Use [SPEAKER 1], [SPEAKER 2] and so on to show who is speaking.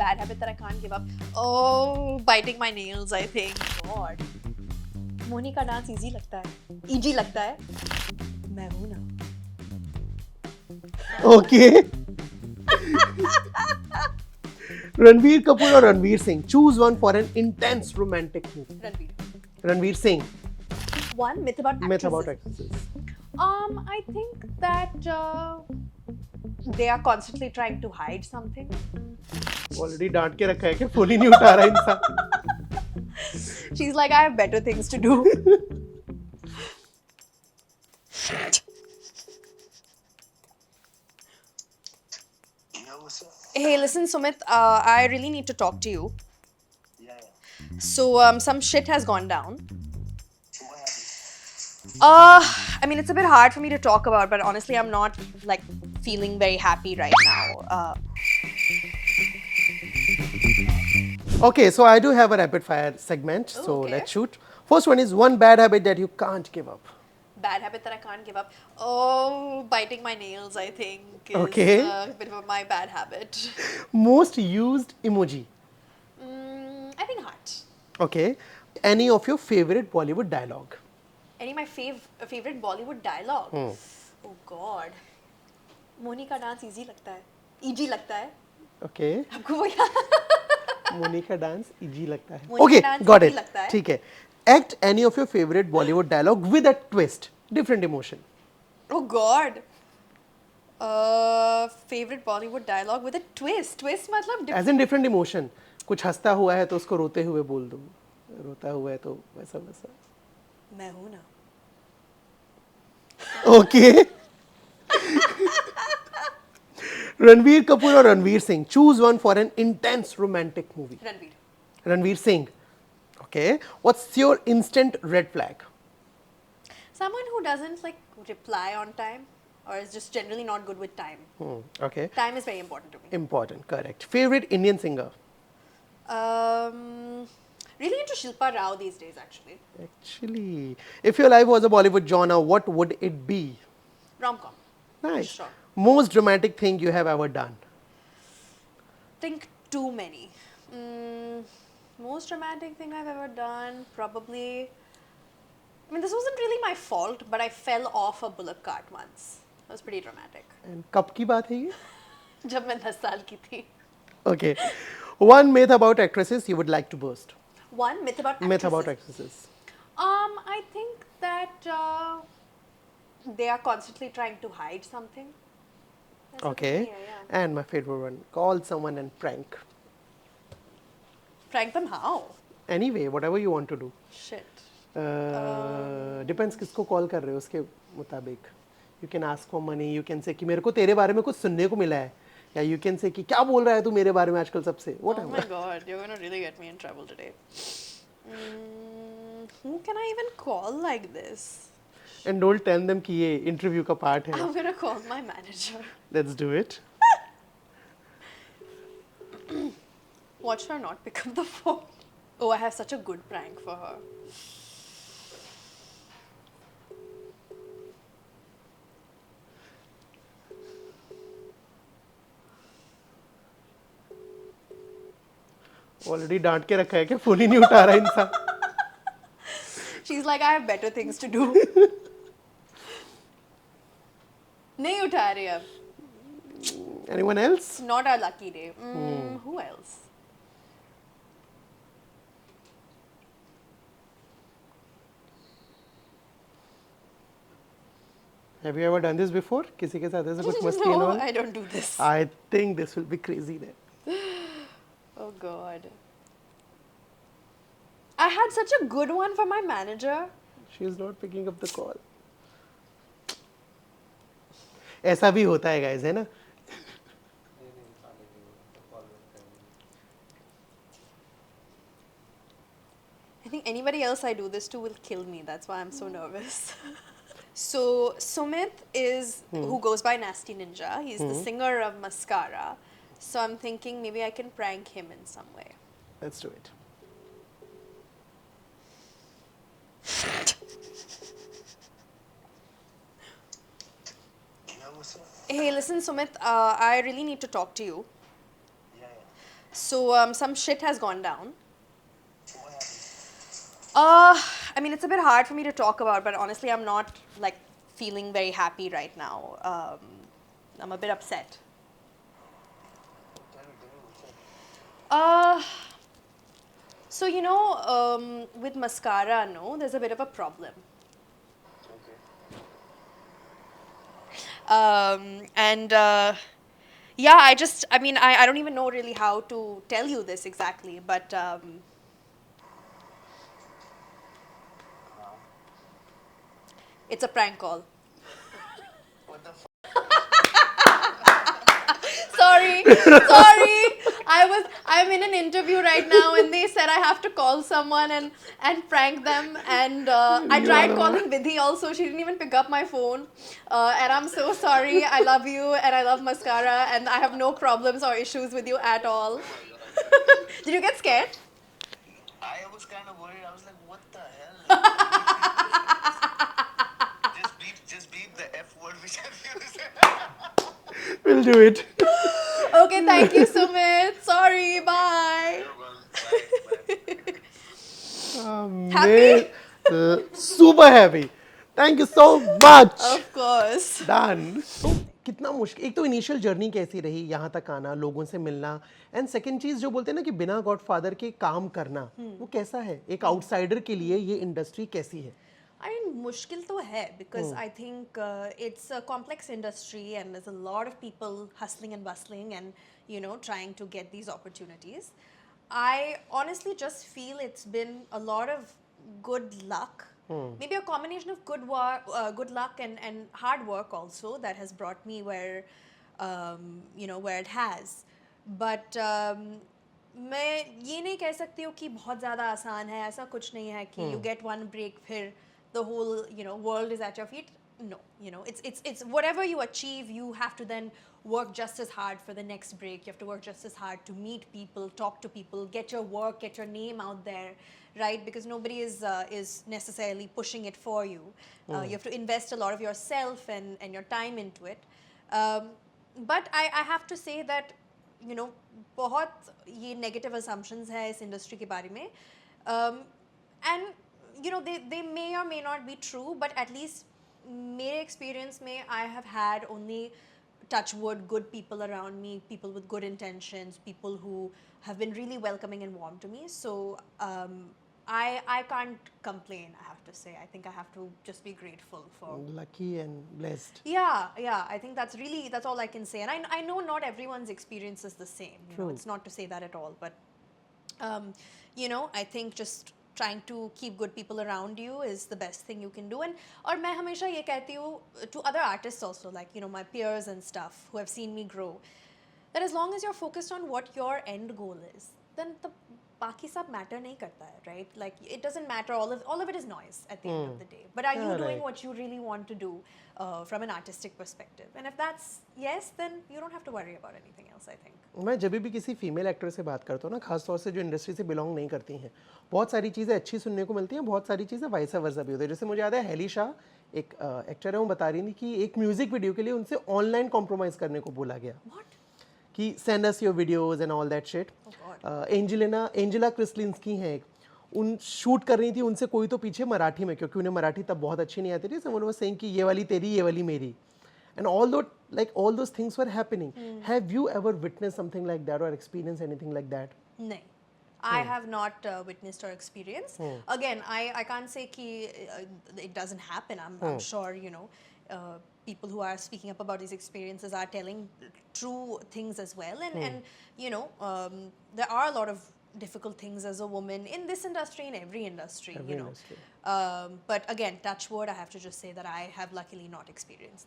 [SPEAKER 1] bad habit that I can't give up. Oh, biting my nails, I think. God. Moni का dance easy लगता है, easy लगता है. मैं हूँ ना.
[SPEAKER 2] Okay. Ranveer Kapoor or Ranveer Singh? Choose one for an intense romantic movie.
[SPEAKER 1] Ranveer.
[SPEAKER 2] Ranveer Singh.
[SPEAKER 1] One myth about actresses.
[SPEAKER 2] Myth about actresses.
[SPEAKER 1] I think that they are constantly trying to hide something.
[SPEAKER 2] Already डांट के रखा है कि phone ही नहीं उठा रहा इंसान.
[SPEAKER 1] She's like, I have better things to do. Hey, listen, Sumit, I really need to talk to you.
[SPEAKER 3] Yeah.
[SPEAKER 1] So, some shit has gone down. I mean, it's a bit hard for me to talk about, but honestly, I'm not like feeling very happy right now.
[SPEAKER 2] Okay, so I do have a rapid fire segment. So
[SPEAKER 1] okay.
[SPEAKER 2] let's shoot. First one is one bad habit that you can't give up.
[SPEAKER 1] Bad habit that I can't give up. Oh, biting my nails, I think, is
[SPEAKER 2] Okay.
[SPEAKER 1] a bit of my bad habit.
[SPEAKER 2] Most used emoji.
[SPEAKER 1] I think heart.
[SPEAKER 2] Okay. Any of your favorite Bollywood dialogue?
[SPEAKER 1] Any my favorite Bollywood dialogue? Oh God. Moni का dance easy लगता है, easy लगता है.
[SPEAKER 2] Okay.
[SPEAKER 1] आपको वो याद?
[SPEAKER 2] मोनी का dance easy लगता है.
[SPEAKER 1] मोनी
[SPEAKER 2] Okay,
[SPEAKER 1] का डांस
[SPEAKER 2] got
[SPEAKER 1] easy
[SPEAKER 2] it.
[SPEAKER 1] लगता है.
[SPEAKER 2] ठीक है. Act any of your favorite Bollywood dialogue with a twist, different emotion.
[SPEAKER 1] Oh God. Favorite Bollywood dialogue with a twist. Twist मतलब
[SPEAKER 2] As in different emotion. कुछ हंसता हुआ है तो उसको रोते हुए बोल दो. रोता हुआ है तो वैसा वैसा.
[SPEAKER 1] मैं हूँ ना.
[SPEAKER 2] Okay. Ranveer Kapoor or Ranveer Singh? Choose one for an intense romantic movie.
[SPEAKER 1] Ranveer.
[SPEAKER 2] Ranveer Singh. Okay. What's your instant red flag?
[SPEAKER 1] Someone who doesn't like reply on time or is just generally not good with time.
[SPEAKER 2] Okay.
[SPEAKER 1] Time is very important to me.
[SPEAKER 2] Important. Correct. Favorite Indian singer?
[SPEAKER 1] Really into Shilpa Rao these days, actually.
[SPEAKER 2] Actually, if your life was a Bollywood genre, what would it be?
[SPEAKER 1] Rom-com.
[SPEAKER 2] Nice.
[SPEAKER 1] Sure.
[SPEAKER 2] Most dramatic thing you have ever done?
[SPEAKER 1] Think too many. Most dramatic thing I've ever done, probably. I mean, this wasn't really my fault, but I fell off a bullock cart once. It was pretty dramatic.
[SPEAKER 2] And कब की बात है ये?
[SPEAKER 1] जब मैं 10 साल की थी.
[SPEAKER 2] Okay. One myth about actresses you would like to burst.
[SPEAKER 1] One myth about actresses.
[SPEAKER 2] Myth about actresses.
[SPEAKER 1] I think that they are constantly trying to hide something. That's what I
[SPEAKER 2] Okay.
[SPEAKER 1] hear, yeah.
[SPEAKER 2] And my favorite one, call someone and prank.
[SPEAKER 1] Prank them how?
[SPEAKER 2] Anyway, whatever you want to do.
[SPEAKER 1] Shit.
[SPEAKER 2] Depends किसको call कर रहे हो उसके मुताबिक. You can ask for money. You can say कि मेरे को तेरे बारे में कुछ सुनने को मिला है. या you can say कि क्या बोल रहा है तू मेरे बारे में आजकल सबसे.
[SPEAKER 1] Oh
[SPEAKER 2] Whatever.
[SPEAKER 1] my God, you're gonna really get me in trouble today. Who can I even call like this?
[SPEAKER 2] And don't tell them कि ये interview का part है.
[SPEAKER 1] I'm gonna call my manager.
[SPEAKER 2] Let's do it.
[SPEAKER 1] Watch her not pick up the phone. Oh, I have such a good prank for her.
[SPEAKER 2] Already डांट के रखा है कि phone ही नहीं उठा रहा इंसान.
[SPEAKER 1] She's like, I have better things to do. नहीं उठा रही अब.
[SPEAKER 2] Anyone else?
[SPEAKER 1] Not our lucky day. Who else?
[SPEAKER 2] Have you ever done this before? किसी के साथ ऐसे कुछ मस्ती and
[SPEAKER 1] No,
[SPEAKER 2] all?
[SPEAKER 1] I don't do this.
[SPEAKER 2] I think this will be crazy then.
[SPEAKER 1] Oh God. I had such a good one for my manager.
[SPEAKER 2] She is not picking up the call. ऐसा भी होता है guys, है ना?
[SPEAKER 1] I think anybody else I do this to will kill me. That's why I'm so nervous. So Sumit is who goes by Nasty Ninja. He's the singer of Mascara. So I'm thinking maybe I can prank him in some way.
[SPEAKER 2] Let's do it.
[SPEAKER 1] Hey, listen, Sumit, I really need to talk to you.
[SPEAKER 3] Yeah.
[SPEAKER 1] So some shit has gone down.
[SPEAKER 3] What happened?
[SPEAKER 1] I mean, it's a bit hard for me to talk about, but honestly, I'm not like feeling very happy right now. I'm a bit upset.
[SPEAKER 3] Tell me what's up.
[SPEAKER 1] Uh, so you know, with mascara, no, there's a bit of a problem.
[SPEAKER 3] Okay.
[SPEAKER 1] And yeah, I mean, I don't even know really how to tell you this exactly, but
[SPEAKER 3] Huh?
[SPEAKER 1] it's a prank call.
[SPEAKER 3] What the fuck?
[SPEAKER 1] Sorry. I'm in an interview right now, and they said I have to call someone and prank them. And I tried calling Vidhi also. She didn't even pick up my phone. And I'm so sorry. I love you, and I love mascara, and I have no problems or issues with you at all.
[SPEAKER 3] Oh my god.
[SPEAKER 1] Did you get scared?
[SPEAKER 3] I was kind of worried. I was like, what the hell? Just beep the F word which I've used.
[SPEAKER 2] We'll do it.
[SPEAKER 1] Okay, thank you, Sumit. Sorry, bye.
[SPEAKER 3] No problem. Bye.
[SPEAKER 1] Happy?
[SPEAKER 2] Super happy. Thank you so much.
[SPEAKER 1] Of course.
[SPEAKER 2] Done तो कितना मुश्किल एक तो initial journey कैसी रही यहाँ तक आना लोगों से मिलना एंड सेकंड चीज जो बोलते हैं ना कि बिना गॉडफादर के काम करना वो कैसा है एक आउटसाइडर के लिए ये इंडस्ट्री कैसी है
[SPEAKER 1] I mean, मुश्किल तो है because I think it's a complex industry and there's a lot of people hustling and bustling and you know trying to get these opportunities. I honestly just feel it's been a lot of good luck, maybe a combination of good luck and hard work also that has brought me where you know where it has. But मैं ये नहीं कह सकती हूँ कि बहुत ज़्यादा आसान है ऐसा कुछ नहीं है कि you get one break फिर the whole you know world is at your feet. No, you know it's whatever you achieve you have to then work just as hard for the next break. You have to work just as hard to meet people, talk to people, get your work, get your name out there, right? Because nobody is necessarily pushing it for you. You have to invest a lot of yourself and your time into it. But I have to say that you know बहुत ये negative assumptions है इस industry के बारे में and you know they may or may not be true but at least मेरे experience में I have had only touch wood good people around me, people with good intentions, people who have been really welcoming and warm to me. So I can't complain. I have to say I think I have to just be grateful for
[SPEAKER 2] lucky and blessed
[SPEAKER 1] yeah I think that's all I can say. And I know not everyone's experience is the same, you know,
[SPEAKER 2] True.
[SPEAKER 1] it's not to say that at all, but you know I think just trying to keep good people around you is the best thing you can do. And और मैं हमेशा ये कहती हूँ to other artists also, like you know my peers and stuff who have seen me grow, that as long as you're focused on what your end goal is, then the बाकी सब matter नहीं करता है, right? Like it doesn't matter, all of it is noise at the end of the day. But are you
[SPEAKER 2] Yeah,
[SPEAKER 1] doing
[SPEAKER 2] right.
[SPEAKER 1] what you really want to do from an artistic perspective? And if that's yes, then you don't have to worry about anything else, I think.
[SPEAKER 2] मैं जब भी किसी female actor से बात करता हूँ ना खास तौर से जो इंडस्ट्री से बिलोंग नहीं करती हैं बहुत सारी चीज़ें अच्छी सुनने को मिलती हैं बहुत सारी चीज़ें वाइस वर्सा भी होती है जैसे मुझे याद है हेली शाह एक एक्टर है वो बता रही थी कि एक म्यूजिक वीडियो के लिए उनसे ऑनलाइन कॉम्प्रोमाइज करने को बोला गया
[SPEAKER 1] What?
[SPEAKER 2] कि send us your videos and all that shit Angela Krislinski हैं एक उन शूट कर रही थी उनसे कोई तो पीछे मराठी में क्योंकि उन्हें मराठी तब बहुत अच्छी नहीं आती थी so उन्होंने सेइंग कि ये वाली तेरी ये वाली मेरी and all those things were happening. Have you ever witnessed something like that or experienced anything like that?
[SPEAKER 1] नहीं. I have not witnessed or experienced. Again, I can't say कि it doesn't happen. I'm sure you know people who are speaking up about these experiences are telling true things as well. And you know there are a lot of difficult things as a woman in this industry, in every industry,
[SPEAKER 2] Every
[SPEAKER 1] you know.
[SPEAKER 2] industry.
[SPEAKER 1] But again, touch wood, I have to just say that I have luckily not experienced that.